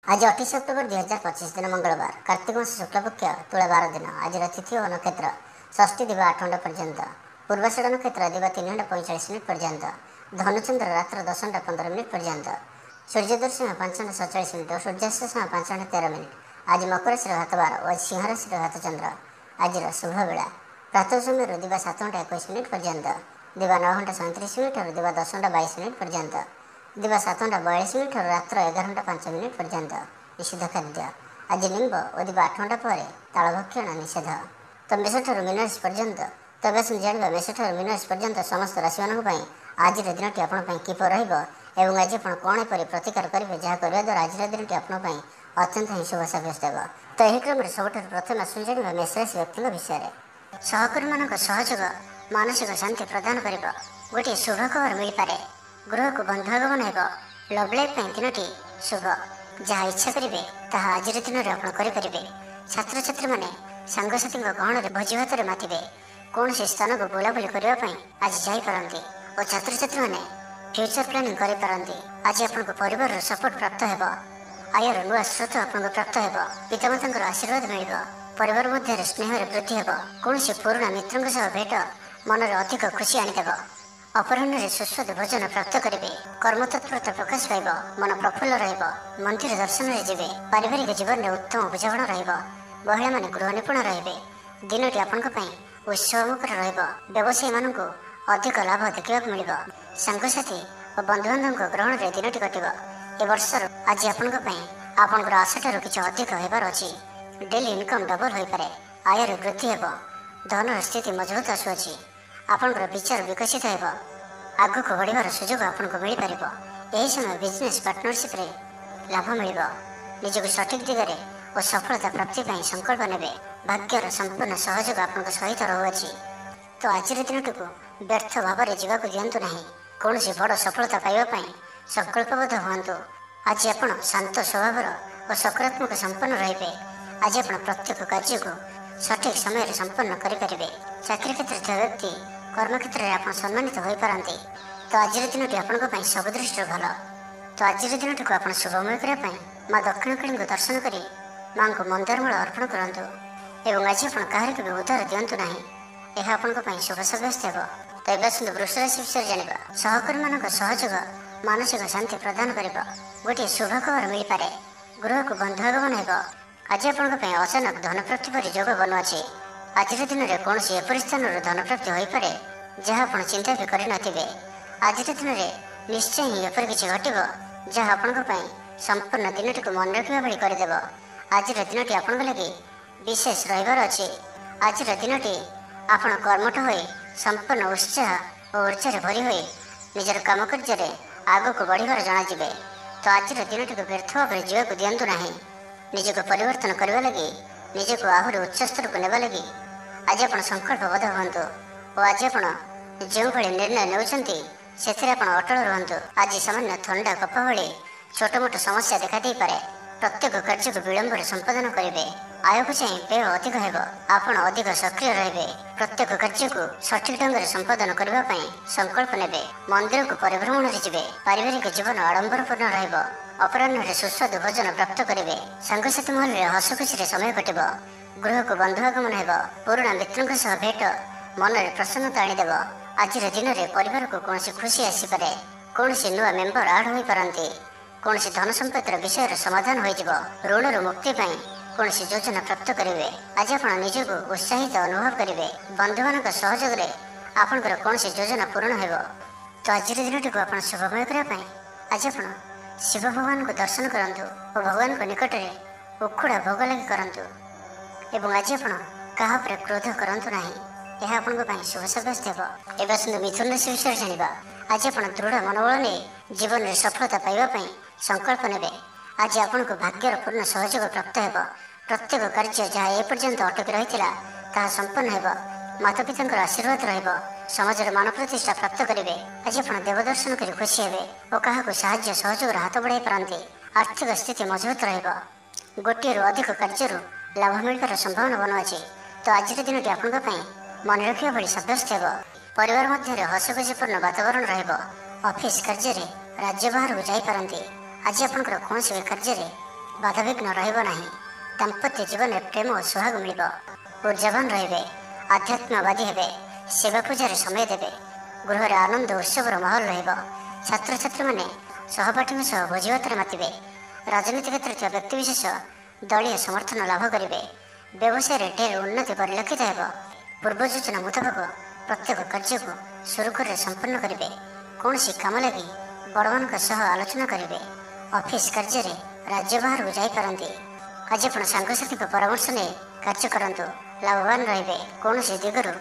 आज 28 अक्टोबर 2025 दिन मंगलवार कार्तिक मास शुक्लपक्ष तुला 12 दिन आज तिथि और नक्षत्र षष्ठी दिवा 8 घंटा पर्यंत पूर्वाषाढ़ नक्षत्र दिवा 3 घंटा 45 मिनिट पर्यंत धनुचंद्र रात्र 10 घंटा 15 मिनिट पर्यंत सूर्यदर्शन 5 घंटा 47 मिनिट और सूर्यास्त 5 घंटा 13 मिनिट आज मकर राशि घातवार और सिंह राशि घातचंद्र आज शुभ बेला प्रातः समय दिवा 7 घंटा 21 मिनिट पर्यंत दिवा 9 घंटा 37 मिनिट और दिवा 10 घंटा 22 मिनिट पर्यंत दिवा 7 घंटा 42 मिनिट और रात्र 11 घंटा 5 मिनिट पर्यंत निषिद्ध खाद्य आज लिंब और दिवा 8 घंटा पर तालभक्षण निषेध तो मेषठू मीनराशि पर्यंत तब जाना मेषठू मीनराशि पर्यंत समस्त राशि मानी आज दिन टी आपंप किपर रहा आज आप कौन एपरी प्रतिकार करेंगे जहाँ करने द्वारा आज दिन टी आपंप अत्यंत ही शुभ सब्यस्त हो तो यह क्रम सब प्रथम आसु जाना मेष राशि व्यक्ति विषय में सहकर्मी मान सहयोग मानसिक शांति प्रदान कर गोटे शुभ खबर मिल पारे गृह को बंधुआगमन हो लव लाइफ दिनटी शुभ जहाँ इच्छा करेंगे ताहा आज दिन में आप करेंगे छात्र छात्री मैंने सांगसाथी गहन में भोजी भात मातिबे कौन से स्थान को बुलाबुली करने आज जापारती और छात्र छात्री मैंने फ्यूचर प्लानिंग करें आज आपको परिवार सपोर्ट प्राप्त हो आयर नुआ स्रोत आपको प्राप्त हो पितामाता आशीर्वाद मिल परिवार मध्य स्नेह वृद्धि हो कौन से पुराणा मित्रों सह भेट मन में अधिक खुशी आनीदेव अपराह्न सुस्वादु भोजन प्राप्त करेंगे कर्मतत्परता प्रकाश पाइब मन प्रफुल्ल मंदिर दर्शन में जीवे पारिवारिक जीवन में उत्तम बुझावण महिला मान गृह निपुण रे दिनटी आपण उत्सवमुखर व्यवसायी मानक अधिक लाभ देखा मिल सांगसाथी और बंधुबांधव ग्रहण में दिनटी कटो ए वर्षर आज आपंकर आशा कि अधिक होबार अच्छी डेली इनकम डबल हो पारे आयर वृद्धि हो धन स्थिति मजबूत आसुअछि आपंकर विचार विकसित हो आग को बढ़ार सुजोग आपको मिल पार यही समय बिजनेस पार्टनरशिप रे लाभ मिल निजक सठिक दिगरे और सफलता प्राप्ति संकल्प ने भाग्यर संपूर्ण सहयोग आपंक सहित रहुअछि तो आज दिन को व्यर्थ भाव में जावाक दिंतु ना कौन बड़ सफलता पाइबापी संकल्पबद्ध हूँ आज आप शांत स्वभाव और सकारात्मक संपन्न रे आज आप प्रत्येक कार्य को सठिक समय संपन्न करेंगे चाकरी क्षेत्र व्यक्ति कर्मक्षेत्र में आप सम्मानित हो पारती तो आज दिन आपंप सब दृष्टि भल तो आज दिन को आप शुभमय करने माँ दक्षिणकाली को दर्शन कर माँ को मंदारमाल अर्पण करूँ आज आप कहार भी उद्धार दिंतु ना यह आपंप शुभ सब्यस्त हो तो ये आसतु वृष राशि विषय जाना सहकर्मी मान सहयोग मानसिक शांति प्रदान कर गोटे शुभ खबर मिल पारे गृह को बंधुआगमन हो आज आपंप अचानक धन प्राप्ति पर योग बनुआछे आज दिन में कौन एपरी स्थान धन प्राप्ति हो पारे जहाँ आप चिंता भी करना आज दिन में निश्चय ही एपरी किसी घटव जहाँ आपंप संपूर्ण दिनटी को मन रखा भाई करदेव आज दिनटी आपण लगे विशेष रही अच्छे आज दिनटी आप कर्मठ हो संपूर्ण उत्साह और ऊर्जा भरी हुए निजर काम कार्य आग को बढ़ार जनाजे तो आज दिनटी को व्यर्थ भाव में जीवाक दिंतु ना निजक परिवर्तन करने लगी निजक आहरी उच्च स्तर को नेबा लगी आज आप संकल्पबद्ध हूँ और आज आप जो भाई निर्णय नौकरी से अटल रुहतु आज सामान्य थंडा कफ भाई छोट मोट समस्या देखा दे पारे प्रत्येक कार्य को विलंब संपादन करेंगे आय को चाहिए व्यय अधिक होपण अधिक सक्रिय रे प्रत्येक कार्य को सठिक ढंग से संपादन करने संकल्प ने मंदिर को परिभ्रमण में जी पारिवारिक जीवन आडंबरपूर्ण अपराह्न सुस्वादु भोजन प्राप्त करेंगे सांगसाथी महल में हस खुशी समय कटब गृह को बंधुआगमन हो पुराणा मित्रों सह भेट मन में प्रसन्नता आनीदेव आज दिन में परिवार को कौन खुशी आसीपे कौन नुआ मेम्बर आड हो पारती कौन धन संपत्तिर विषय समाधान हो ऋण मुक्ति कौन योजना प्राप्त करेंगे आज आप निजक उत्साहित अनुभव करेंगे बंधु मान सहयोग आपंकर कौन योजना पूर्ण हो तो आज दिन को आप शुभमय करने आज आप शिव भगवान को दर्शन करूँ और भगवान को निकट में उखुड़ा भोग लगे करूँ एवं आज आप क्या क्रोध करूँ ना यह आपंप शुभ सब्यस्त हो ए आसतु मिथुन राशि विषय जाना आज आप दृढ़ मनोबल नहीं जीवन में सफलता पाइबापी संकल्प ने आज आपको भाग्यर पूर्ण सहयोग प्राप्त हो प्रत्येक कार्य जहाँ एपर्यंत अटकी रही है संपन्न हो माता पिता आशीर्वाद रमाज मान प्रतिष्ठा प्राप्त करेंगे आज आप देवदर्शन कर खुशी हे और क्या साहाय्य सहयोग हाथ बढ़ाई पारती आर्थिक स्थिति मजबूत रोटे अधिक कार्य लाभ मिलकर संभावना बनुआछे तो आज दिन आपंप मन रखा भाई सब्यस्त हो परिवार मध्य हसखुशीपूर्ण वातावरण रॉफिस कार्य राज्य बाहर को जापारती आज आपंकर कौन कार्य ବାଧାବିଘ୍ନ ରହିବ ନାହିଁ। ଦାମ୍ପତ୍ୟ ଜୀବନରେ ପ୍ରେମ ଓ ସୁହାଗ ମିଳିବ। ଊର୍ଜାବାନ ରହିବେ, ଆଧ୍ୟାତ୍ମବାଦୀ ହେବେ, ସେବା ପୂଜାରେ ସମୟ ଦେବେ। ଗୃହରେ ଆନନ୍ଦ ଉତ୍ସବର ମାହୋଲ ରହିବ। ଛାତ୍ରଛାତ୍ରୀମାନେ ସହପାଠୀଙ୍କ ସହ ଭୋଜିଭାତରେ ମାତିବେ। ରାଜନୀତି କ୍ଷେତ୍ରରେ ଥିବା ବ୍ୟକ୍ତିବିଶେଷ ଦଳୀୟ ସମର୍ଥନ ଲାଭ କରିବେ। ବ୍ୟବସାୟରେ ଢେର ଉନ୍ନତି ପରିଲକ୍ଷିତ ହେବ। ପୂର୍ବ ଯୋଜନା ମୁତାବକ ପ୍ରତ୍ୟେକ କାର୍ଯ୍ୟକୁ ସୁରୁଖୁରୁରେ ସମ୍ପନ୍ନ କରିବେ। କୌଣସି କାମ ଲାଗି ବଡ଼ମାନଙ୍କ ସହ ଆଲୋଚନା କରିବେ। ଅଫିସ କାର୍ଯ୍ୟରେ ରାଜ୍ୟ ବାହାରକୁ ଯାଇପାରନ୍ତି। ଆଜି ଆପଣ ସାଙ୍ଗସାଥୀଙ୍କ ପରାମର୍ଶ ନେଇ କାର୍ଯ୍ୟ କରନ୍ତୁ, ଲାଭବାନ ରହିବେ। କୌଣସି ଦିଗରୁ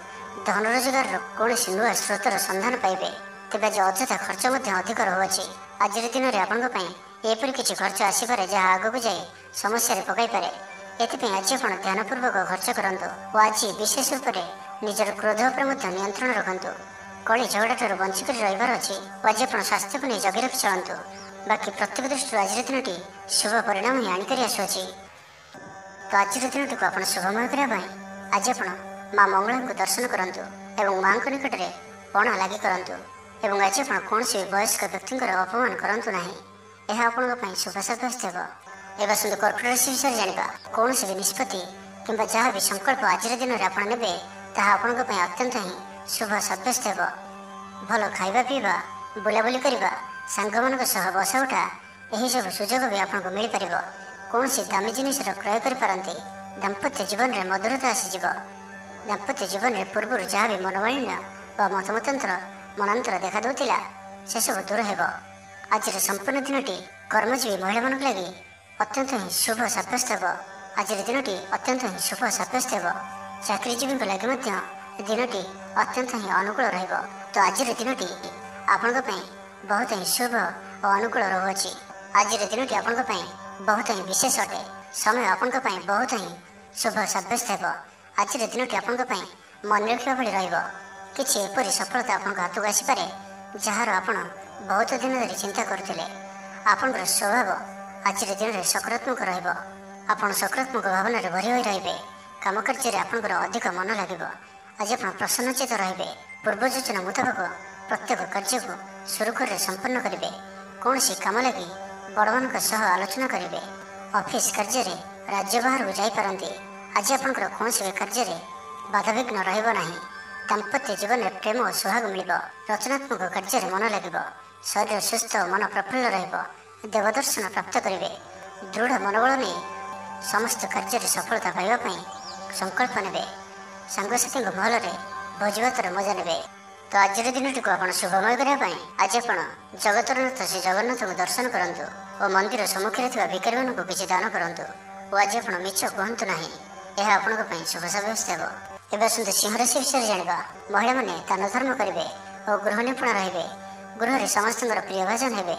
ଧନ ରୋଜଗାରର କୌଣସି ନୂଆ ସ୍ରୋତର ସନ୍ଧାନ ପାଇବେ। ତେବେ ଆଜି ଅଯଥା ଖର୍ଚ୍ଚ ମଧ୍ୟ ଅଧିକ ରହୁଅଛି। ଆଜିର ଦିନରେ ଆପଣଙ୍କ ପାଇଁ ଏପରି କିଛି ଖର୍ଚ୍ଚ ଆସିପାରେ ଯାହା ଆଗକୁ ଯାଇ ସମସ୍ୟାରେ ପକାଇପାରେ। ଏଥିପାଇଁ ଆଜି ଆପଣ ଧ୍ୟାନପୂର୍ବକ ଖର୍ଚ୍ଚ କରନ୍ତୁ ଓ ଆଜି ବିଶେଷ ରୂପରେ ନିଜର କ୍ରୋଧ ଉପରେ ମଧ୍ୟ ନିୟନ୍ତ୍ରଣ ରଖନ୍ତୁ। କଳି ଝଗଡ଼ାଠାରୁ ବଞ୍ଚିକରି ରହିବାର ଅଛି ଓ ଆଜି ଆପଣ ସ୍ୱାସ୍ଥ୍ୟକୁ ନେଇ ଜଗି ରଖି ଚଳନ୍ତୁ। ବାକି ପ୍ରତ୍ୟେକ ଦୃଷ୍ଟିରୁ ଆଜିର ଦିନଟି ଶୁଭ ପରିଣାମ ହିଁ ଆଣିକରି ଆସୁଅଛି। ତ ଆଜିର ଦିନଟିକୁ ଆପଣ ଶୁଭମୟ କରିବା ପାଇଁ ଆଜି ଆପଣ ମା ମଙ୍ଗଳାଙ୍କୁ ଦର୍ଶନ କରନ୍ତୁ ଏବଂ ମାଙ୍କ ନିକଟରେ ପଣା ଲାଗି କରନ୍ତୁ। ଏବଂ ଆଜି ଆପଣ କୌଣସି ବୟସ୍କ ବ୍ୟକ୍ତିଙ୍କର ଅପମାନ କରନ୍ତୁ ନାହିଁ। ଏହା ଆପଣଙ୍କ ପାଇଁ ଶୁଭ ସାବ୍ୟସ୍ତ ହେବ। ଏବେ ଆସନ୍ତୁ କର୍କଟ ରାଶି ବିଷୟରେ ଜାଣିବା। କୌଣସି ବି ନିଷ୍ପତ୍ତି କିମ୍ବା ଯାହା ବି ସଂକଳ୍ପ ଆଜିର ଦିନରେ ଆପଣ ନେବେ ତାହା ଆପଣଙ୍କ ପାଇଁ ଅତ୍ୟନ୍ତ ହିଁ ଶୁଭ ସାବ୍ୟସ୍ତ ହେବ। ଭଲ ଖାଇବା ପିଇବା, ବୁଲାବୁଲି କରିବା, ସାଙ୍ଗମାନଙ୍କ ସହ ବସା ଉଠା ଏହିସବୁ ସୁଯୋଗ ବି ଆପଣଙ୍କୁ ମିଳିପାରିବ। କୌଣସି ଦାମୀ ଜିନିଷର କ୍ରୟ କରିପାରନ୍ତି। ଦାମ୍ପତ୍ୟ ଜୀବନରେ ମଧୁରତା ଆସିଯିବ। ଦାମ୍ପତ୍ୟ ଜୀବନରେ ପୂର୍ବରୁ ଯାହା ବି ମନୋମାଳିନ୍ୟ ବା ମନାନ୍ତର ଦେଖାଦେଉଥିଲା ସେସବୁ ଦୂର ହେବ। ଆଜିର ସମ୍ପୂର୍ଣ୍ଣ ଦିନଟି କର୍ମଜୀବୀ ମହିଳାମାନଙ୍କ ଲାଗି ଅତ୍ୟନ୍ତ ହିଁ ଶୁଭ ସାବ୍ୟସ୍ତ ହେବ। ଆଜିର ଦିନଟି ଅତ୍ୟନ୍ତ ହିଁ ଶୁଭ ସାବ୍ୟସ୍ତ ହେବ। ଚାକିରିଜୀବୀଙ୍କ ଲାଗି ମଧ୍ୟ ଦିନଟି ଅତ୍ୟନ୍ତ ହିଁ ଅନୁକୂଳ ରହିବ। ତ ଆଜିର ଦିନଟି ଆପଣଙ୍କ ପାଇଁ ବହୁତ ହିଁ ଶୁଭ ଓ ଅନୁକୂଳ ରହୁଅଛି। ଆଜିର ଦିନଟି ଆପଣଙ୍କ ପାଇଁ ବହୁତ ହିଁ ବିଶେଷ ଅଟେ। ସମୟ ଆପଣଙ୍କ ପାଇଁ ବହୁତ ହିଁ ଶୁଭ ସାବ୍ୟସ୍ତ ହେବ। ଆଜିର ଦିନଟି ଆପଣଙ୍କ ପାଇଁ ମନେ ରଖିବା ଭଳି ରହିବ। କିଛି ଏପରି ସଫଳତା ଆପଣଙ୍କ ହାତକୁ ଆସିପାରେ ଯାହାର ଆପଣ ବହୁତ ଦିନ ଧରି ଚିନ୍ତା କରୁଥିଲେ। ଆପଣଙ୍କର ସ୍ୱଭାବ ଆଜିର ଦିନରେ ସକାରାତ୍ମକ ରହିବ। ଆପଣ ସକାରାତ୍ମକ ଭାବନାରେ ଭରି ହୋଇ ରହିବେ। କାମ କାର୍ଯ୍ୟରେ ଆପଣଙ୍କର ଅଧିକ ମନ ଲାଗିବ। ଆଜି ଆପଣ ପ୍ରସନ୍ନଚିତ ରହିବେ। ପୂର୍ବ ଯୋଜନା ମୁତାବକ ପ୍ରତ୍ୟେକ କାର୍ଯ୍ୟକୁ ସୁରୁଖୁରୁରେ ସମ୍ପନ୍ନ କରିବେ। କୌଣସି କାମ ଲାଗି ବଡ଼ମାନଙ୍କ ସହ ଆଲୋଚନା କରିବେ। ଅଫିସ କାର୍ଯ୍ୟରେ ରାଜ୍ୟ ବାହାରକୁ ଯାଇପାରନ୍ତି। ଆଜି ଆପଣଙ୍କର କୌଣସି ବି କାର୍ଯ୍ୟରେ ବାଧାବିଘ୍ନ ରହିବ ନାହିଁ। ଦାମ୍ପତ୍ୟ ଜୀବନରେ ପ୍ରେମ ଓ ସୁହାଗ ମିଳିବ। ରଚନାତ୍ମକ କାର୍ଯ୍ୟରେ ମନ ଲାଗିବ। ଶରୀର ସୁସ୍ଥ ଓ ମନ ପ୍ରଫୁଲ୍ଲ ରହିବ। ଦେବଦର୍ଶନ ପ୍ରାପ୍ତ କରିବେ। ଦୃଢ଼ ମନୋବଳ ନେଇ ସମସ୍ତ କାର୍ଯ୍ୟରେ ସଫଳତା ପାଇବା ପାଇଁ ସଂକଳ୍ପ ନେବେ। ସାଙ୍ଗସାଥୀଙ୍କ ମହଲରେ ଭୋଜିଭାତର ମଜା ନେବେ। ତ ଆଜିର ଦିନଟିକୁ ଆପଣ ଶୁଭମୟ କରିବା ପାଇଁ ଆଜି ଆପଣ ଜଗତର ନାଥ ଶ୍ରୀ ଜଗନ୍ନାଥଙ୍କୁ ଦର୍ଶନ କରନ୍ତୁ ଓ ମନ୍ଦିର ସମ୍ମୁଖରେ ଥିବା ଭିକାରୀମାନଙ୍କୁ କିଛି ଦାନ କରନ୍ତୁ ଓ ଆଜି ଆପଣ ମିଛ କୁହନ୍ତୁ ନାହିଁ। ଏହା ଆପଣଙ୍କ ପାଇଁ ଶୁଭ ସାବ୍ୟସ୍ତ ହେବ। ଏବେ ଆସନ୍ତୁ ସିଂହ ରାଶି ବିଷୟରେ ଜାଣିବା। ମହିଳାମାନେ ଦାନ ଧର୍ମ କରିବେ ଓ ଗୃହ ନିପୁଣ ରହିବେ। ଗୃହରେ ସମସ୍ତଙ୍କର ପ୍ରିୟ ଭାଜନ ହେବେ।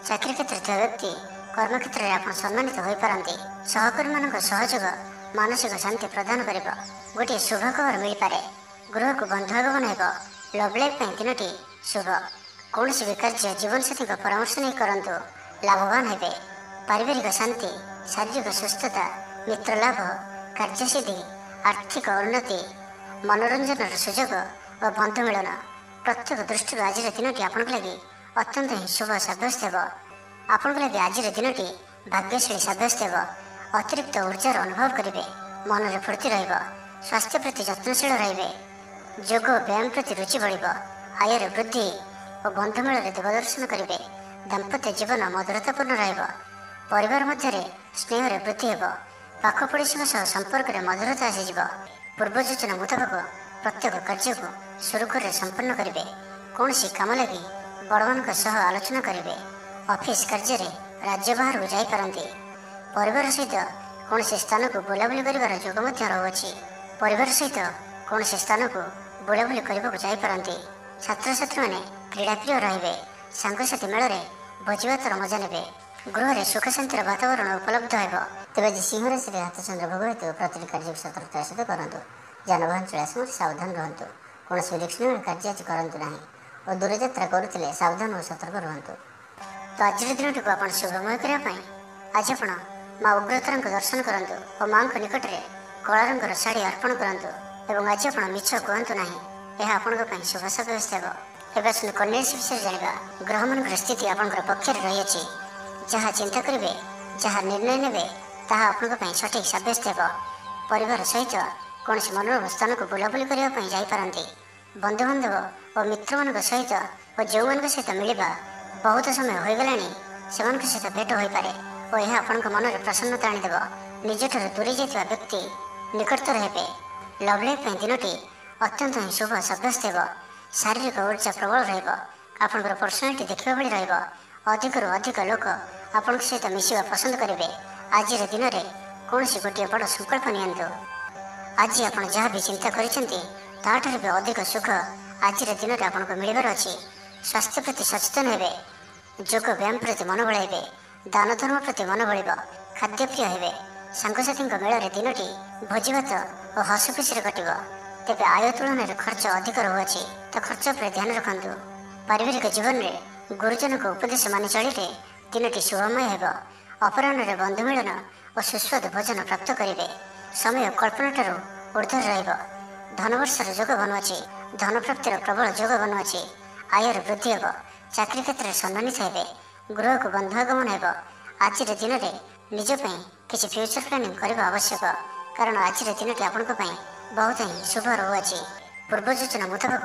ଚାକିରି କ୍ଷେତ୍ରରେ ଥିବା ବ୍ୟକ୍ତି କର୍ମକ୍ଷେତ୍ରରେ ଆପଣ ସମ୍ମାନିତ ହୋଇପାରନ୍ତି। ସହକର୍ମୀମାନଙ୍କ ସହଯୋଗ ମାନସିକ ଶାନ୍ତି ପ୍ରଦାନ କରିବ। ଗୋଟିଏ ଶୁଭ ଖବର ମିଳିପାରେ। ଗୃହକୁ ବନ୍ଧୁ ଆଗମନ ହେବ। ଲଭ୍ ଲାଇଫ୍ ପାଇଁ ଦିନଟି ଶୁଭ। କୌଣସି ବି କାର୍ଯ୍ୟ ଜୀବନସାଥୀଙ୍କ ପରାମର୍ଶ ନେଇ କରନ୍ତୁ, ଲାଭବାନ ହେବେ। ପାରିବାରିକ ଶାନ୍ତି, ଶାରୀରିକ ସୁସ୍ଥତା, ମିତ୍ର ଲାଭ, କାର୍ଯ୍ୟସିଦ୍ଧି, ଆର୍ଥିକ ଉନ୍ନତି, ମନୋରଞ୍ଜନର ସୁଯୋଗ ଓ ବନ୍ଧୁ ମିଳନ ପ୍ରତ୍ୟେକ ଦୃଷ୍ଟିରୁ ଆଜିର ଦିନଟି ଆପଣଙ୍କ ଲାଗି ଅତ୍ୟନ୍ତ ହିଁ ଶୁଭ ସାବ୍ୟସ୍ତ ହେବ। ଆପଣଙ୍କ ଲାଗି ଆଜିର ଦିନଟି ଭାଗ୍ୟଶାଳୀ ସାବ୍ୟସ୍ତ ହେବ। ଅତିରିକ୍ତ ଊର୍ଜାର ଅନୁଭବ କରିବେ। ମନରେ ଫୁର୍ତ୍ତି ରହିବ। ସ୍ୱାସ୍ଥ୍ୟ ପ୍ରତି ଯତ୍ନଶୀଳ ରହିବେ। ଯୋଗ ଓ ବ୍ୟାୟାମ ପ୍ରତି ରୁଚି ବଢ଼ିବ। ଆୟରେ ବୃଦ୍ଧି ଓ ବନ୍ଧୁମେଳରେ ଦେବଦର୍ଶନ କରିବେ। ଦାମ୍ପତ୍ୟ ଜୀବନ ମଧୁରତାପୂର୍ଣ୍ଣ ରହିବ। ପରିବାର ମଧ୍ୟରେ ସ୍ନେହରେ ବୃଦ୍ଧି ହେବ। ପାଖ ପଡ଼ୋଶୀଙ୍କ ସହ ସମ୍ପର୍କରେ ମଧୁରତା ଆସିଯିବ। ପୂର୍ବ ଯୋଜନା ମୁତାବକ ପ୍ରତ୍ୟେକ କାର୍ଯ୍ୟକୁ ସୁରୁଖୁରୁରେ ସମ୍ପନ୍ନ କରିବେ। କୌଣସି କାମ ଲାଗି ବଡ଼ମାନଙ୍କ ସହ ଆଲୋଚନା କରିବେ। ଅଫିସ କାର୍ଯ୍ୟରେ ରାଜ୍ୟ ବାହାରକୁ ଯାଇପାରନ୍ତି। ପରିବାର ସହିତ କୌଣସି ସ୍ଥାନକୁ ବୁଲାବୁଲି କରିବାର ଯୋଗ ମଧ୍ୟ ରହୁଅଛି। ପରିବାର ସହିତ କୌଣସି ସ୍ଥାନକୁ ବୁଲାବୁଲି କରିବାକୁ ଯାଇପାରନ୍ତି। ଛାତ୍ରଛାତ୍ରୀମାନେ କ୍ରୀଡ଼ାପ୍ରିୟ ରହିବେ। ସାଙ୍ଗସାଥୀ ମେଳରେ ଭୋଜିଭାତର ମଜା ନେବେ। ଗୃହରେ ସୁଖ ଶାନ୍ତିର ବାତାବରଣ ଉପଲବ୍ଧ ହେବ। ତେବେ ଆଜି ସିଂହ ରାଶିରେ ହାତଚନ୍ଦ୍ର ଭୋଗ ହେତୁ ପ୍ରତିଟି କାର୍ଯ୍ୟକୁ ସତର୍କତାର ସହିତ କରନ୍ତୁ। ଯାନବାହନ ଚଳାଇବା ସମୟରେ ସାବଧାନ ରୁହନ୍ତୁ। କୌଣସି ରିସ୍କ ନେଇ କାର୍ଯ୍ୟ ଆଜି କରନ୍ତୁ ନାହିଁ ଓ ଦୂରଯାତ୍ରା କରୁଥିଲେ ସାବଧାନ ଓ ସତର୍କ ରୁହନ୍ତୁ। ତ ଆଜିର ଦିନଟିକୁ ଆପଣ ଶୁଭମୟ କରିବା ପାଇଁ ଆଜି ଆପଣ ମା ଉଗ୍ରତାରାଙ୍କୁ ଦର୍ଶନ କରନ୍ତୁ ଓ ମାଙ୍କ ନିକଟରେ କଳା ରଙ୍ଗର ଶାଢ଼ୀ ଅର୍ପଣ କରନ୍ତୁ ଏବଂ ଆଜି ଆପଣ ମିଛ କୁହନ୍ତୁ ନାହିଁ। ଏହା ଆପଣଙ୍କ ପାଇଁ ଶୁଭ ସାବ୍ୟସ୍ତ ହେବ। ଏବେ ଆସନ୍ତୁ କନ୍ୟା ରାଶି ବିଷୟରେ ଜାଣିବା। ଗ୍ରହମାନଙ୍କର ସ୍ଥିତି ଆପଣଙ୍କର ପକ୍ଷରେ ରହିଅଛି। ଯାହା ଚିନ୍ତା କରିବେ ଯାହା ନିର୍ଣ୍ଣୟ ନେବେ ତାହା ଆପଣଙ୍କ ପାଇଁ ସଠିକ୍ ସାବ୍ୟସ୍ତ ହେବ। ପରିବାର ସହିତ କୌଣସି ମନୋରମ ସ୍ଥାନକୁ ବୁଲାବୁଲି କରିବା ପାଇଁ ଯାଇପାରନ୍ତି। ବନ୍ଧୁବାନ୍ଧବ ଓ ମିତ୍ରମାନଙ୍କ ସହିତ ଓ ଯେଉଁମାନଙ୍କ ସହିତ ମିଳିବା ବହୁତ ସମୟ ହୋଇଗଲାଣି ସେମାନଙ୍କ ସହିତ ଭେଟ ହୋଇପାରେ ଓ ଏହା ଆପଣଙ୍କ ମନରେ ପ୍ରସନ୍ନତା ଆଣିଦେବ। ନିଜଠାରୁ ଦୂରେଇ ଯାଇଥିବା ବ୍ୟକ୍ତି ନିକଟତର ହେବେ। ଲଭ୍ ଲାଇଫ୍ ପାଇଁ ଦିନଟି ଅତ୍ୟନ୍ତ ହିଁ ଶୁଭ ସାବ୍ୟସ୍ତ ହେବ। ଶାରୀରିକ ଉର୍ଜା ପ୍ରବଳ ରହିବ। ଆପଣଙ୍କର ପର୍ସନାଲିଟି ଦେଖିବା ଭଳି ରହିବ। ଅଧିକରୁ ଅଧିକ ଲୋକ ଆପଣଙ୍କ ସହିତ ମିଶିବା ପସନ୍ଦ କରିବେ। ଆଜିର ଦିନରେ କୌଣସି ଗୋଟିଏ ବଡ଼ ସଂକଳ୍ପ ନିଅନ୍ତୁ। ଆଜି ଆପଣ ଯାହା ବି ଚିନ୍ତା କରିଛନ୍ତି ତାହାଠାରୁ ବି ଅଧିକ ସୁଖ ଆଜିର ଦିନରେ ଆପଣଙ୍କୁ ମିଳିବାର ଅଛି। ସ୍ୱାସ୍ଥ୍ୟ ପ୍ରତି ସଚେତନ ହେବେ। ଯୋଗ ବ୍ୟାୟାମ ପ୍ରତି ମନ ବଳାଇବେ। ଦାନ ଧର୍ମ ପ୍ରତି ମନ ବଳିବ। ଖାଦ୍ୟପ୍ରିୟ ହେବେ। ସାଙ୍ଗସାଥୀଙ୍କ ମେଳରେ ଦିନଟି ଭୋଜିଭାତ ଓ ହସ ଖୁସିରେ କଟିବ। ତେବେ ଆୟ ତୁଳନାରେ ଖର୍ଚ୍ଚ ଅଧିକ ରହୁଅଛି ତ ଖର୍ଚ୍ଚ ଉପରେ ଧ୍ୟାନ ରଖନ୍ତୁ। ପାରିବାରିକ ଜୀବନରେ ଗୁରୁଜନଙ୍କ ଉପଦେଶ ମାନି ଚଳିଲେ ଦିନଟି ଶୁଭମୟ ହେବ। ଅପରାହ୍ନରେ ବନ୍ଧୁ ମିଳନ ଓ ସୁସ୍ୱାଦୁ ଭୋଜନ ପ୍ରାପ୍ତ କରିବେ। ସମୟ କଳ୍ପନାଠାରୁ ଊର୍ଦ୍ଧ୍ୱରେ ରହିବ। ଧନବର୍ଷର ଯୋଗ ବନୁଅଛି। ଧନ ପ୍ରାପ୍ତିର ପ୍ରବଳ ଯୋଗ ବନୁଅଛି। ଆୟର ବୃଦ୍ଧି ହେବ। ଚାକିରି କ୍ଷେତ୍ରରେ ସମ୍ମାନିତ ହେବେ। ଗୃହକୁ ବନ୍ଧୁ ଆଗମନ ହେବ। ଆଜିର ଦିନରେ ନିଜ ପାଇଁ କିଛି ଫ୍ୟୁଚର ପ୍ଲାନିଂ କରିବା ଆବଶ୍ୟକ, କାରଣ ଆଜିର ଦିନଟି ଆପଣଙ୍କ ପାଇଁ ବହୁତ ହିଁ ଶୁଭ ରହୁଅଛି। ପୂର୍ବ ଯୋଜନା ମୁତାବକ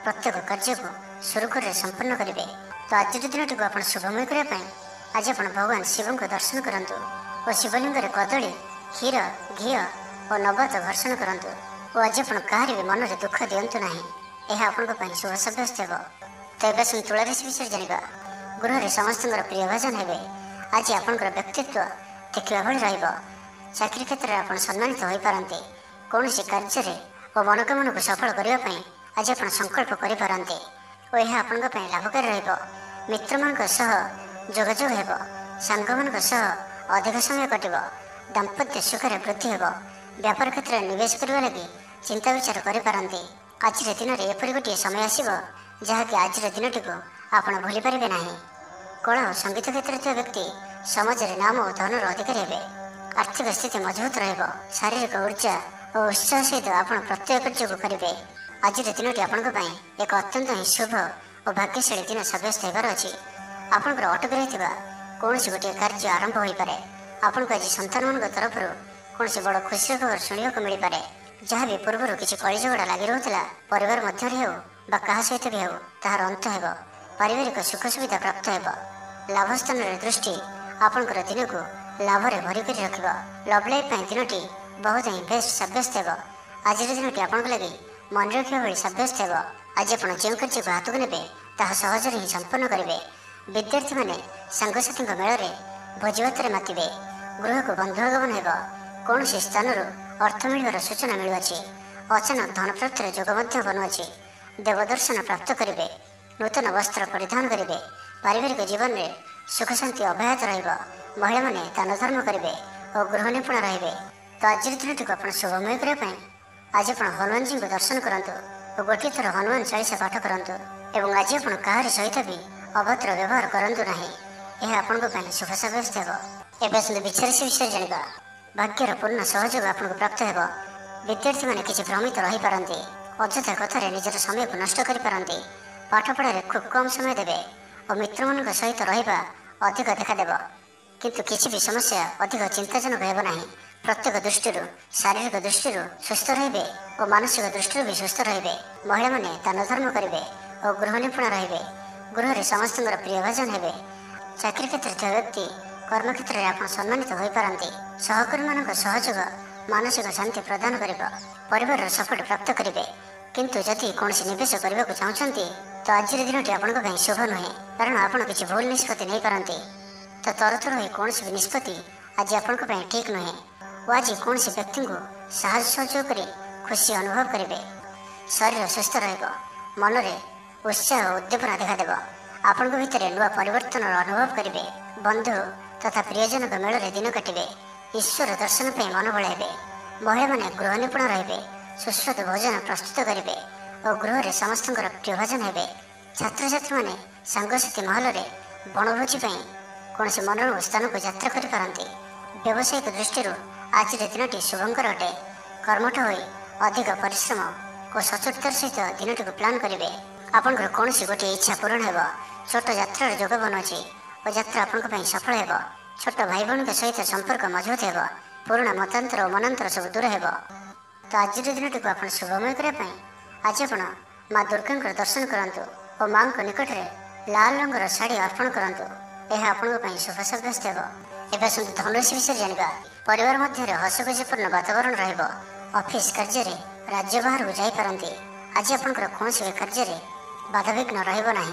ପ୍ରତ୍ୟେକ କାର୍ଯ୍ୟକୁ ସୁରୁଖୁରୁରେ ସମ୍ପନ୍ନ କରିବେ। ତ ଆଜିର ଦିନଟିକୁ ଆପଣ ଶୁଭମୟ କରିବା ପାଇଁ ଆଜି ଆପଣ ଭଗବାନ ଶିବଙ୍କୁ ଦର୍ଶନ କରନ୍ତୁ ଓ ଶିବଲିଙ୍ଗରେ କଦଳୀ, କ୍ଷୀର, ଘିଅ ଓ ନବାତ ଘର୍ଷଣ କରନ୍ତୁ। ଓ ଆଜି ଆପଣ କାହାରି ବି ମନରେ ଦୁଃଖ ଦିଅନ୍ତୁ ନାହିଁ। ଏହା ଆପଣଙ୍କ ପାଇଁ ଶୁଭ ସାବ୍ୟସ୍ତ ହେବ। ତ ଏବେ ଆସନ୍ତୁ ତୁଳା ରାଶି ବିଷୟରେ ଜାଣିବା। ଗୃହରେ ସମସ୍ତଙ୍କର ପ୍ରିୟ ଭାଜନ ହେବେ। ଆଜି ଆପଣଙ୍କର ବ୍ୟକ୍ତିତ୍ୱ ଦେଖିବା ଭଳି ରହିବ। ଚାକିରି କ୍ଷେତ୍ରରେ ଆପଣ ସମ୍ମାନିତ ହୋଇପାରନ୍ତି। କୌଣସି କାର୍ଯ୍ୟରେ ଓ ମନୋକାମନାକୁ ସଫଳ କରିବା ପାଇଁ ଆଜି ଆପଣ ସଂକଳ୍ପ କରିପାରନ୍ତି ଓ ଏହା ଆପଣଙ୍କ ପାଇଁ ଲାଭକାରୀ ରହିବ। ମିତ୍ରମାନଙ୍କ ସହ ଯୋଗାଯୋଗ ହେବ। ସାଙ୍ଗମାନଙ୍କ ସହ ଅଧିକ ସମୟ କଟିବ। ଦାମ୍ପତ୍ୟ ସୁଖରେ ବୃଦ୍ଧି ହେବ। ବ୍ୟାପାର କ୍ଷେତ୍ରରେ ନିବେଶ କରିବା ଲାଗି ଚିନ୍ତା ବିଚାର କରିପାରନ୍ତି। ଆଜିର ଦିନରେ ଏପରି ଗୋଟିଏ ସମୟ ଆସିବ ଯାହାକି ଆଜିର ଦିନଟିକୁ ଆପଣ ଭୁଲିପାରିବେ ନାହିଁ। କଳା ଓ ସଙ୍ଗୀତ କ୍ଷେତ୍ରରେ ଥିବା ବ୍ୟକ୍ତି ସମାଜରେ ନାମ ଓ ଧନର ଅଧିକାରୀ ହେବେ। ଆର୍ଥିକ ସ୍ଥିତି ମଜବୁତ ରହିବ। ଶାରୀରିକ ଉର୍ଜା ଓ ଉତ୍ସାହ ସହିତ ଆପଣ ପ୍ରତ୍ୟେକ କାର୍ଯ୍ୟକୁ କରିବେ। ଆଜିର ଦିନଟି ଆପଣଙ୍କ ପାଇଁ ଏକ ଅତ୍ୟନ୍ତ ହିଁ ଶୁଭ ଓ ଭାଗ୍ୟଶାଳୀ ଦିନ ସାବ୍ୟସ୍ତ ହେବାର ଅଛି। ଆପଣଙ୍କର ଅଟକି ରହିଥିବା କୌଣସି ଗୋଟିଏ କାର୍ଯ୍ୟ ଆରମ୍ଭ ହୋଇପାରେ। ଆପଣଙ୍କୁ ଆଜି ସନ୍ତାନମାନଙ୍କ ତରଫରୁ କୌଣସି ବଡ଼ ଖୁସିର ଖବର ଶୁଣିବାକୁ ମିଳିପାରେ। ଯାହା ବି ପୂର୍ବରୁ କିଛି କଳିଝଗଡ଼ା ଲାଗି ରହୁଥିଲା ପରିବାର ମଧ୍ୟରେ ହେଉ ବା କାହା ସହିତ ବି ହେଉ ତାହାର ଅନ୍ତ ହେବ। ପାରିବାରିକ ସୁଖ ସୁବିଧା ପ୍ରାପ୍ତ ହେବ। ଲାଭ ସ୍ଥାନରେ ଦୃଷ୍ଟି ଆପଣଙ୍କର ଦିନକୁ ଲାଭରେ ଭରି କରି ରଖିବ। ଲଭ୍ ଲାଇଫ୍ ପାଇଁ ଦିନଟି ବହୁତ ହିଁ ବେଷ୍ଟ ସାବ୍ୟସ୍ତ ହେବ। ଆଜିର ଦିନଟି ଆପଣଙ୍କ ଲାଗି ମନେ ରଖିବା ଭଳି ସାବ୍ୟସ୍ତ ହେବ। ଆଜି ଆପଣ ଯେଉଁ କାର୍ଯ୍ୟକୁ ହାତକୁ ନେବେ ତାହା ସହଜରେ ହିଁ ସମ୍ପନ୍ନ କରିବେ। ବିଦ୍ୟାର୍ଥୀମାନେ ସାଙ୍ଗସାଥୀଙ୍କ ମେଳରେ ଭୋଜିଭାତରେ ମାତିବେ। ଗୃହକୁ ବନ୍ଧୁ ଆଗମନ ହେବ। କୌଣସି ସ୍ଥାନରୁ ଅର୍ଥ ମିଳିବାର ସୂଚନା ମିଳୁଅଛି। ଅଚାନକ ଧନ ପ୍ରାପ୍ତିର ଯୋଗ ମଧ୍ୟ ବନୁଅଛି। ଦେବଦର୍ଶନ ପ୍ରାପ୍ତ କରିବେ। ନୂତନ ବସ୍ତ୍ର ପରିଧାନ କରିବେ। ପାରିବାରିକ ଜୀବନରେ ସୁଖ ଶାନ୍ତି ଅବ୍ୟାହତ ରହିବ। ମହିଳାମାନେ ଦାନ ଧର୍ମ କରିବେ ଓ ଗୃହ ନିପୁଣ ରହିବେ। ତ ଆଜିର ଦିନଟିକୁ ଆପଣ ଶୁଭମୟ କରିବା ପାଇଁ ଆଜି ଆପଣ ହନୁମାନଜୀଙ୍କୁ ଦର୍ଶନ କରନ୍ତୁ ଓ ଗୋଟିଏ ଥର ହନୁମାନ ଚାଳିଶା ପାଠ କରନ୍ତୁ ଏବଂ ଆଜି ଆପଣ କାହାରି ସହିତ ବି ଅଭଦ୍ର ବ୍ୟବହାର କରନ୍ତୁ ନାହିଁ। ଏହା ଆପଣଙ୍କ ପାଇଁ ଶୁଭ ସାବ୍ୟସ୍ତ ହେବ। ଏବେ ଆସନ୍ତୁ ବିଚାରସୀ ବିଷୟରେ ଜାଣିବା। ଭାଗ୍ୟର ପୂର୍ଣ୍ଣ ସହଯୋଗ ଆପଣଙ୍କୁ ପ୍ରାପ୍ତ ହେବ। ବିଦ୍ୟାର୍ଥୀମାନେ କିଛି ଭ୍ରମିତ ରହିପାରନ୍ତି। ଅଯଥା କଥାରେ ନିଜର ସମୟକୁ ନଷ୍ଟ କରିପାରନ୍ତି। ପାଠପଢ଼ାରେ ଖୁବ୍ କମ୍ ସମୟ ଦେବେ ଓ ମିତ୍ରମାନଙ୍କ ସହିତ ରହିବା ଅଧିକ ଦେଖାଦେବ। କିନ୍ତୁ କିଛି ବି ସମସ୍ୟା ଅଧିକ ଚିନ୍ତାଜନକ ହେବ ନାହିଁ। ପ୍ରତ୍ୟେକ ଦୃଷ୍ଟିରୁ ଶାରୀରିକ ଦୃଷ୍ଟିରୁ ସୁସ୍ଥ ରହିବେ ଓ ମାନସିକ ଦୃଷ୍ଟିରୁ ବି ସୁସ୍ଥ ରହିବେ। ମହିଳାମାନେ ଦାନ ଧର୍ମ କରିବେ ଓ ଗୃହ ନିପୁଣ ରହିବେ। ଗୃହରେ ସମସ୍ତଙ୍କର ପ୍ରିୟ ଭାଜନ ହେବେ। ଚାକିରି କ୍ଷେତ୍ରରେ ଥିବା ବ୍ୟକ୍ତି କର୍ମକ୍ଷେତ୍ରରେ ଆପଣ ସମ୍ମାନିତ ହୋଇପାରନ୍ତି। ସହକର୍ମୀମାନଙ୍କ ସହଯୋଗ ମାନସିକ ଶାନ୍ତି ପ୍ରଦାନ କରିବ। ପରିବାରର ସପୋର୍ଟ ପ୍ରାପ୍ତ କରିବେ। କିନ୍ତୁ ଯଦି କୌଣସି ନିବେଶ କରିବାକୁ ଚାହୁଁଛନ୍ତି ତ ଆଜିର ଦିନଟି ଆପଣଙ୍କ ପାଇଁ ଶୁଭ ନୁହେଁ, କାରଣ ଆପଣ କିଛି ଭୁଲ ନିଷ୍ପତ୍ତି ନେଇପାରନ୍ତି। ତ ତରତର ହୋଇ କୌଣସି ବି ନିଷ୍ପତ୍ତି ଆଜି ଆପଣଙ୍କ ପାଇଁ ଠିକ୍ ନୁହେଁ ଓ ଆଜି କୌଣସି ବ୍ୟକ୍ତିଙ୍କୁ ସାହାଯ୍ୟ ସହଯୋଗ କରି ଖୁସି ଅନୁଭବ କରିବେ। ଶରୀର ସୁସ୍ଥ ରହିବ। ମନରେ ଉତ୍ସାହ ଓ ଉଦ୍ଦୀପନା ଦେଖାଦେବ। ଆପଣଙ୍କ ଭିତରେ ନୂଆ ପରିବର୍ତ୍ତନର ଅନୁଭବ କରିବେ। ବନ୍ଧୁ ତଥା ପ୍ରିୟଜନଙ୍କ ମେଳରେ ଦିନ କାଟିବେ। ଈଶ୍ୱର ଦର୍ଶନ ପାଇଁ ମନ ବଳାଇବେ। ମହିଳାମାନେ ଗୃହ ନିପୁଣ ରହିବେ। ସୁସ୍ୱାଦୁ ଭୋଜନ ପ୍ରସ୍ତୁତ କରିବେ ଓ ଗୃହରେ ସମସ୍ତଙ୍କର ପ୍ରିୟ ଭାଜନ ହେବେ। ଛାତ୍ରଛାତ୍ରୀମାନେ ସାଙ୍ଗସାଥୀ ମହଲରେ ବଣଭୋଜି ପାଇଁ କୌଣସି ମନୋରମ ସ୍ଥାନକୁ ଯାତ୍ରା କରିପାରନ୍ତି। ବ୍ୟବସାୟିକ ଦୃଷ୍ଟିରୁ ଆଜିର ଦିନଟି ଶୁଭଙ୍କର ଅଟେ। କର୍ମଠ ହୋଇ ଅଧିକ ପରିଶ୍ରମ ଓ ସଚୋଟତାର ସହିତ ଦିନଟିକୁ ପ୍ଲାନ୍ କରିବେ। ଆପଣଙ୍କର କୌଣସି ଗୋଟିଏ ଇଚ୍ଛା ପୂରଣ ହେବ। ଛୋଟ ଯାତ୍ରାର ଯୋଗ ବନୁଅଛି ଓ ଯାତ୍ରା ଆପଣଙ୍କ ପାଇଁ ସଫଳ ହେବ। छोट भाई भौणी सहित संपर्क मजबूत हेब, पुराणा मतांतर और मनांतर सब दूर हेब। तो आज दिन टी आप शुभमय करने आज आप माँ दुर्गा दर्शन करूँ और माँ निकट में लाल रंगर शाढ़ी अर्पण करूँ। यह आपण शुभ सब्यस्त हो। धनुराशि विषय जाना परिवार मध्य हसखुशीपूर्ण वातावरण रफिस कार्य राज्य बाहर जापारती। आज आपंकर कौन भी कार्य बाधाविघ्न रहा।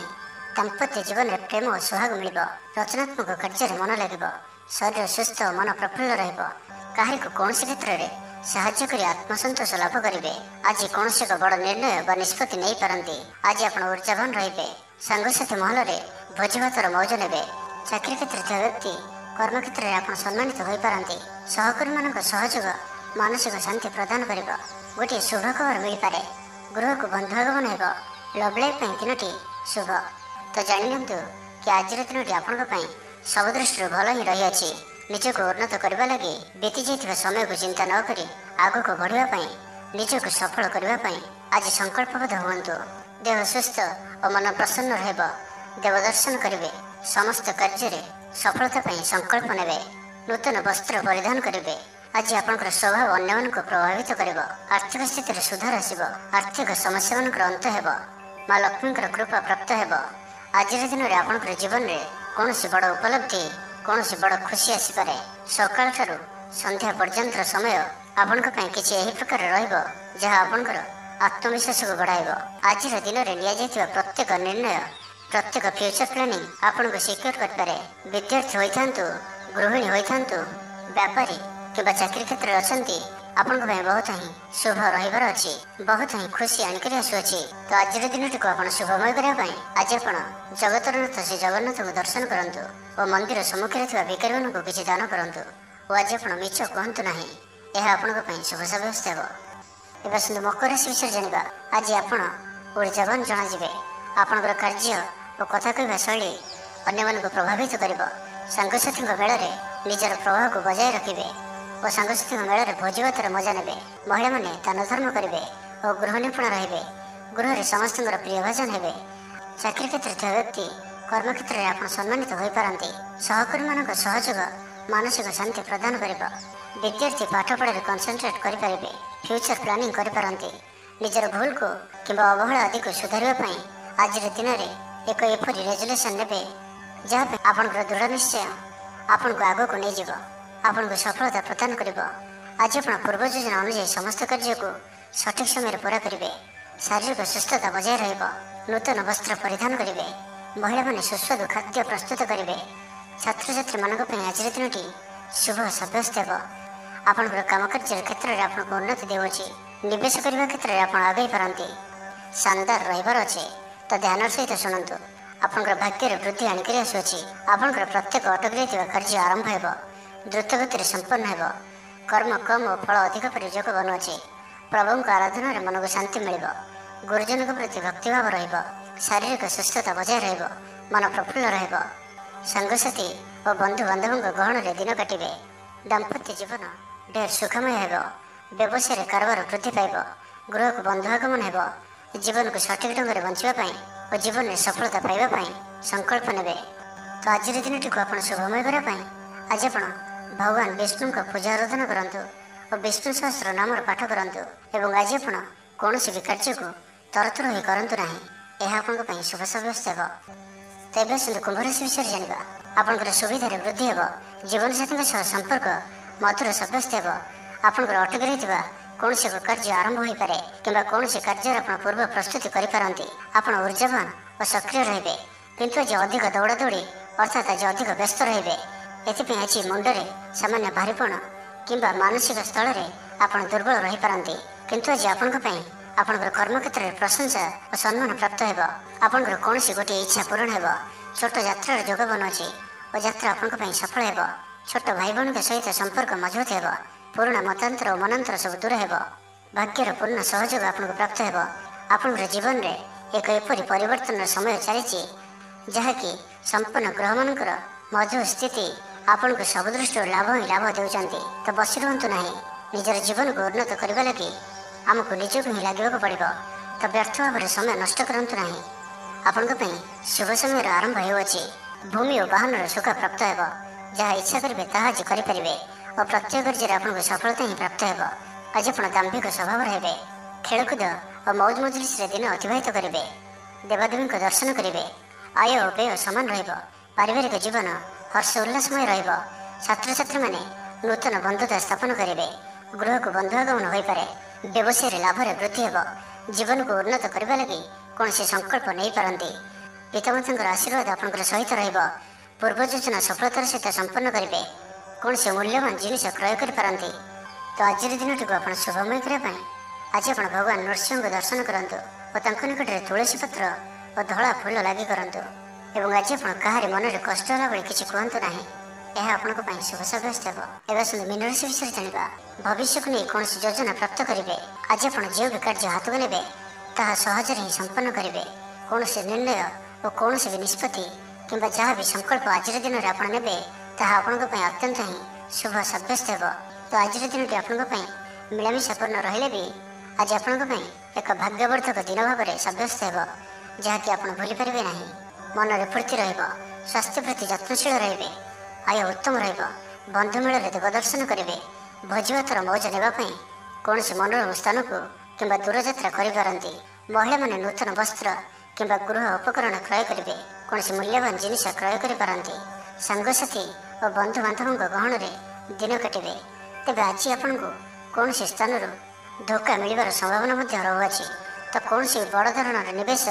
दाम्पत्य जीवन में प्रेम और सुहाग मिल। रचनात्मक कार्य मन लगे। शरीर सुस्थ और मन प्रफुल्ल रही कौन क्षेत्र में साहाय्य कर आत्मसंतोष लाभ करेंगे। आज कौन एक बड़ निर्णय व निष्पत्ति नहीं पारती। आज आप ऊर्जावान रे। सांगसाथी महल में भोजीभातर मौज ने। चाकरी क्षेत्र व्यक्ति कर्मक्षेत्र में आप सम्मानित हो पारती। सहकर्मी मान सहयोग मानसिक शांति प्रदान कर गोटे शुभ खबर मिल पारे। गृह को बंधुआगमन हो। लव लाइफ दिनटी शुभ। तो जानी कि आज दिन आपण सब दृष्टि भल ही रही। निजक उन्नत करने लगी बीती जाइए समय को चिंता न करी आग को बढ़ापी निजक सफल करने आज संकल्पबद्ध हूँ। देह सुस्थ और मन प्रसन्न रह। देवदर्शन करेंगे। समस्त कार्य सफलता संकल्प ने। नूतन वस्त्र परिधान करेंगे। आज आपंकर स्वभाव अन्य को प्रभावित कर। आर्थिक स्थिति में सुधार आसब। आर्थिक समस्या मान अंत हो। माँ लक्ष्मी कृपा प्राप्त हो। आज दिन में आपंकर जीवन में कौन बड़ उपलब्धि कौन बड़ खुशी आसपे। सकाल ठारू संध्या पर्यंत समय आपण किसी यही प्रकार रहा आत्मविश्वास को बढ़ाइब। आज दिन में नि प्रत्येक निर्णय प्रत्येक फ्यूचर प्लानिंग आपन को सिक्योर करे। विद्यार्थी होइथांतु गृहिणी होइथांतु व्यापारी किंबा चाकरी क्षेत्र में अच्छा आपण बहुत ही शुभ रही अच्छी बहुत ही खुशी आणिक आसुची। तो आज दिन टी आप शुभमय करने आज आप जगतरनाथ श्री जगन्नाथ को दर्शन करूँ और मंदिर सम्मुखें भिकारी मान को किसी दान करूँ। और आज आप मिछ कहतु ना यह आपण शुभ सब्यस्त हो। सुंदर मकर राशि विषय जाना आज आप ऊर्जावान जनाजे। आपंकर कार्य और कथा कहवा शैली अन्य को प्रभावित कर। सांगसाथी मेल में निजर प्रभाव को बजाय रखिए और सांगसाथी मेल में भोजीभातर मजा ने। महिला मैंने दान धर्म करेंगे और गृह निपुण रे। गृह में समस्त प्रिय भाजन हे। चाकरी क्षेत्र व्यक्ति कर्मक्षेत्र में आप सम्मानित हो पारती। सहकर्मी मान सहयोग मानसिक शांति प्रदान कर। विद्यार्थी पाठपढ़ा कनसेंट्रेट करेंगे। फ्यूचर प्लानिंग करपारती। निजर भूल को कि अवहेला आदि को सुधारने आज दिन में एक एपरी रेजुलेसन ने जहाँ आपण दृढ़ निश्चय आपण को आग को नहीं जीव आपण को सफलता प्रदान कर। आज आप पूर्व योजना अनुसार समस्त कार्य को सठिक समय पूरा करेंगे। शारीरिक सुस्थता बजाय रहा। नूतन वस्त्र परिधान करेंगे। महिला मैंने सुस्वादु खाद्य प्रस्तुत करेंगे। छात्र छात्री मान आज दिन शुभ सब्यस्त हो। आपंकर काम कार्य क्षेत्र में आपको उन्नति देवची। निवेश करने क्षेत्र में आप आगे पारती। शानदार रही अच्छे तो ध्यान सहित शुणु। आपंकर भाग्य वृद्धि आणिक आसुची। आपंकर प्रत्येक अटकी कार्य आरंभ हो। द्रुत गति संपन्न हो। कर्म कम और फल अधिक पर योग बनुचे। प्रभु को आराधना मन को शांति मिल। गुरुजन के प्रति भक्तिभाव रहा। शारीरिक सुस्थता बजाय रहा। मन प्रफुल्ल रहा। सांगसाथी और बंधु बांधव गहन में दिन काटे। दाम्पत्य जीवन ढेर सुखमय हो। व्यवसाय कारोबार वृद्धि पाइब। गृह को बंधुआगमन हो। जीवन को सठिक ढंग से बचाई और जीवन में सफलता पाइबापी संकल्प ने। तो आज दिन टी आप शुभमय करने आज आप भगवान विष्णु का पूजा आराधना करूँ और विष्णु सहस्र नाम पाठ करूँ। और आज आप कौन भी कार्य को तरतर ही करूँ ना यह आप शुभ सब्यस्त हो। तेज सुंदर कुंभ राशि विषय जाना आपंकर सुविधार वृद्धि हो। जीवन साथी संपर्क मधुर सब्यस्त हो। आपंकर अटकी रही कौन से कार्य आरंभ हो पारे कि कौन से कार्य पूर्व प्रस्तुति करपारती। आप ऊर्जावान और सक्रिय रे किंतु आज अधिक दौड़ा दौड़ी अर्थात आज अधिक व्यस्त रे। एथि आज मुंडे सामान्य भारीपण कि मानसिक स्थल में आप दुर्बल रही पारती। किंतु आज आपंकर कर्मक्षेत्र में प्रशंसा और सम्मान प्राप्त हो। आपंकर कौन गोटे इच्छा पूरण हो। छोट यात्रार जोग बनुचे और यात्रा आपण सफल हो। छोट भाई भौणी सहित संपर्क मजबूत हो। पुराणा मतांतर और मनांतर सब दूर हो। भाग्यर पूर्ण सहयोग आपको प्राप्त हो। आपंकर जीवन में एक एपरी परिवर्तन समय चली जहाँकि संपूर्ण ग्रह मानकर मधुर स्थिति आपण को सब दृष्टि लाभ ही लाभ देते। तो बसी रुहतु ना निजर जीवन को उन्नत करने लगी आमको निजक ही लगे पड़ो। तो व्यर्थ भाव में समय नष्ट करूँ ना। आपण शुभ समय आरंभ हो। भूमि और वाहन सुख प्राप्त हो। ଯାହା ଇଚ୍ଛା କରିବେ ତାହା ଆଜି କରିପାରିବେ ଓ ପ୍ରତ୍ୟେକ କାର୍ଯ୍ୟରେ ଆପଣଙ୍କୁ ସଫଳତା ହିଁ ପ୍ରାପ୍ତ ହେବ। ଆଜି ଆପଣ ଦାମ୍ଭିକ ସ୍ୱଭାବର ହେବେ। ଖେଳକୁଦ ଓ ମୌଜ ମଜଲିସରେ ଦିନ ଅତିବାହିତ କରିବେ। ଦେବାଦେବୀଙ୍କ ଦର୍ଶନ କରିବେ। ଆୟ ଓ ବ୍ୟୟ ସମାନ ରହିବ। ପାରିବାରିକ ଜୀବନ ହର୍ଷ ଉଲ୍ଲାସମୟ ରହିବ। ଛାତ୍ରଛାତ୍ରୀମାନେ ନୂତନ ବନ୍ଧୁତା ସ୍ଥାପନ କରିବେ। ଗୃହକୁ ବନ୍ଧୁ ଆଗମନ ହୋଇପାରେ। ବ୍ୟବସାୟରେ ଲାଭରେ ବୃଦ୍ଧି ହେବ। ଜୀବନକୁ ଉନ୍ନତ କରିବା ଲାଗି କୌଣସି ସଂକଳ୍ପ ନେଇପାରନ୍ତି। ପିତାମାତାଙ୍କର ଆଶୀର୍ବାଦ ଆପଣଙ୍କର ସହିତ ରହିବ। ପୂର୍ବ ଯୋଜନା ସଫଳତାର ସହିତ ସମ୍ପନ୍ନ କରିବେ। କୌଣସି ମୂଲ୍ୟବାନ ଜିନିଷ କ୍ରୟ କରିପାରନ୍ତି। ତ ଆଜିର ଦିନଟିକୁ ଆପଣ ଶୁଭମୟ କରିବା ପାଇଁ ଆଜି ଆପଣ ଭଗବାନ ନୃସିଂହଙ୍କୁ ଦର୍ଶନ କରନ୍ତୁ ଓ ତାଙ୍କ ନିକଟରେ ତୁଳସୀ ପତ୍ର ଓ ଧଳା ଫୁଲ ଲାଗି କରନ୍ତୁ। ଏବଂ ଆଜି ଆପଣ କାହାରି ମନରେ କଷ୍ଟ ହେଲା ଭଳି କିଛି କୁହନ୍ତୁ ନାହିଁ। ଏହା ଆପଣଙ୍କ ପାଇଁ ଶୁଭ ସାବ୍ୟସ୍ତ ହେବ। ଏବେ ଆସନ୍ତୁ ମୀନ ରାଶି ବିଷୟରେ ଜାଣିବା। ଭବିଷ୍ୟକୁ ନେଇ କୌଣସି ଯୋଜନା ପ୍ରାପ୍ତ କରିବେ। ଆଜି ଆପଣ ଯେଉଁ ବି କାର୍ଯ୍ୟ ହାତକୁ ନେବେ ତାହା ସହଜରେ ହିଁ ସମ୍ପନ୍ନ କରିବେ। କୌଣସି ନିର୍ଣ୍ଣୟ ଓ କୌଣସି ବି ନିଷ୍ପତ୍ତି କିମ୍ବା ଯାହା ବି ସଂକଳ୍ପ ଆଜିର ଦିନରେ ଆପଣ ନେବେ ତାହା ଆପଣଙ୍କ ପାଇଁ ଅତ୍ୟନ୍ତ ହିଁ ଶୁଭ ସାବ୍ୟସ୍ତ ହେବ। ତ ଆଜିର ଦିନଟି ଆପଣଙ୍କ ପାଇଁ ମିଳାମିଶାପୂର୍ଣ୍ଣ ରହିଲେ ବି ଆଜି ଆପଣଙ୍କ ପାଇଁ ଏକ ଭାଗ୍ୟବର୍ଦ୍ଧକ ଦିନ ଭାବରେ ସାବ୍ୟସ୍ତ ହେବ, ଯାହାକି ଆପଣ ଭୁଲିପାରିବେ ନାହିଁ। ମନରେ ଫୁର୍ତ୍ତି ରହିବ। ସ୍ୱାସ୍ଥ୍ୟ ପ୍ରତି ଯତ୍ନଶୀଳ ରହିବେ। ଆୟ ଉତ୍ତମ ରହିବ। ବନ୍ଧୁ ମେଳରେ ଦେବ ଦର୍ଶନ କରିବେ। ଭୋଜିଭାତର ମୌଜ ନେବା ପାଇଁ କୌଣସି ମନୋରମ ସ୍ଥାନକୁ କିମ୍ବା ଦୂରଯାତ୍ରା କରିପାରନ୍ତି। ମହିଳାମାନେ ନୂତନ ବସ୍ତ୍ର କିମ୍ବା ଗୃହ ଉପକରଣ କ୍ରୟ କରିବେ। କୌଣସି ମୂଲ୍ୟବାନ ଜିନିଷ କ୍ରୟ କରିପାରନ୍ତି। ସାଙ୍ଗସାଥି ଓ ବନ୍ଧୁବାନ୍ଧବଙ୍କ ଗହଣରେ ଦିନ କାଟିବେ। ତେବେ ଆଜି ଆପଣଙ୍କୁ କୌଣସି ସ୍ଥାନରୁ ଧୋକା ମିଳିବାର ସମ୍ଭାବନା ମଧ୍ୟ ରହୁଅଛି। ତ କୌଣସି ବଡ଼ ଧରଣର ନିବେଶ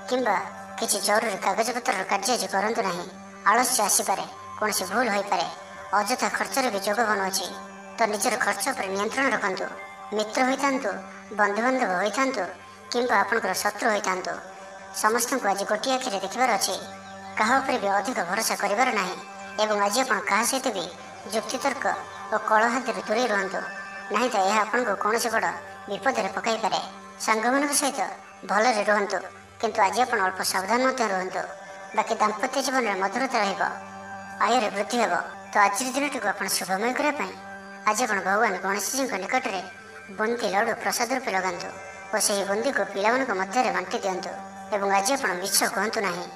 କିମ୍ବା କିଛି ଜରୁରୀ କାଗଜପତ୍ରର କାର୍ଯ୍ୟ ଆଜି କରନ୍ତୁ ନାହିଁ। ଆଳସ୍ୟ ଆସିପାରେ। କୌଣସି ଭୁଲ ହୋଇପାରେ। ଅଯଥା ଖର୍ଚ୍ଚରେ ବି ଯୋଗ ବନୁଅଛି। ତ ନିଜର ଖର୍ଚ୍ଚ ଉପରେ ନିୟନ୍ତ୍ରଣ ରଖନ୍ତୁ। ମିତ୍ର ହୋଇଥାନ୍ତୁ, ବନ୍ଧୁବାନ୍ଧବ ହୋଇଥାନ୍ତୁ କିମ୍ବା ଆପଣଙ୍କର ଶତ୍ରୁ ହୋଇଥାନ୍ତୁ, ସମସ୍ତଙ୍କୁ ଆଜି ଗୋଟିଏ ଆଖିରେ ଦେଖିବାର ଅଛି। କାହା ଉପରେ ବି ଅଧିକ ଭରସା କରିବାର ନାହିଁ। ଏବଂ ଆଜି ଆପଣ କାହା ସହିତ ବି ଯୁକ୍ତିତର୍କ ଓ କଳହାତିରୁ ଦୂରେଇ ରୁହନ୍ତୁ। ନାହିଁ ତ ଏହା ଆପଣଙ୍କୁ କୌଣସି ବଡ଼ ବିପଦରେ ପକାଇପାରେ। ସାଙ୍ଗମାନଙ୍କ ସହିତ ଭଲରେ ରୁହନ୍ତୁ, କିନ୍ତୁ ଆଜି ଆପଣ ଅଳ୍ପ ସାବଧାନ ମଧ୍ୟ ରୁହନ୍ତୁ। ବାକି ଦାମ୍ପତ୍ୟ ଜୀବନରେ ମଧୁରତା ରହିବ। ଆୟରେ ବୃଦ୍ଧି ହେବ। ତ ଆଜିର ଦିନଟିକୁ ଆପଣ ଶୁଭମୟ କରିବା ପାଇଁ ଆଜି ଆପଣ ଭଗବାନ ଗଣେଶଜୀଙ୍କ ନିକଟରେ ବୁନ୍ଦି ଲଡ଼ୁ ପ୍ରସାଦ ରୂପେ ଲଗାନ୍ତୁ ଓ ସେହି ବୁନ୍ଦିକୁ ପିଲାମାନଙ୍କ ମଧ୍ୟରେ ବାଣ୍ଟି ଦିଅନ୍ତୁ। ଏବଂ ଆଜି ଆପଣ ମିଛ କୁହନ୍ତୁ ନାହିଁ।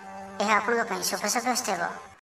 ଏହା ଆପଣଙ୍କ ପାଇଁ ଶୁଭ ସାବ୍ୟସ୍ତ ହେବ।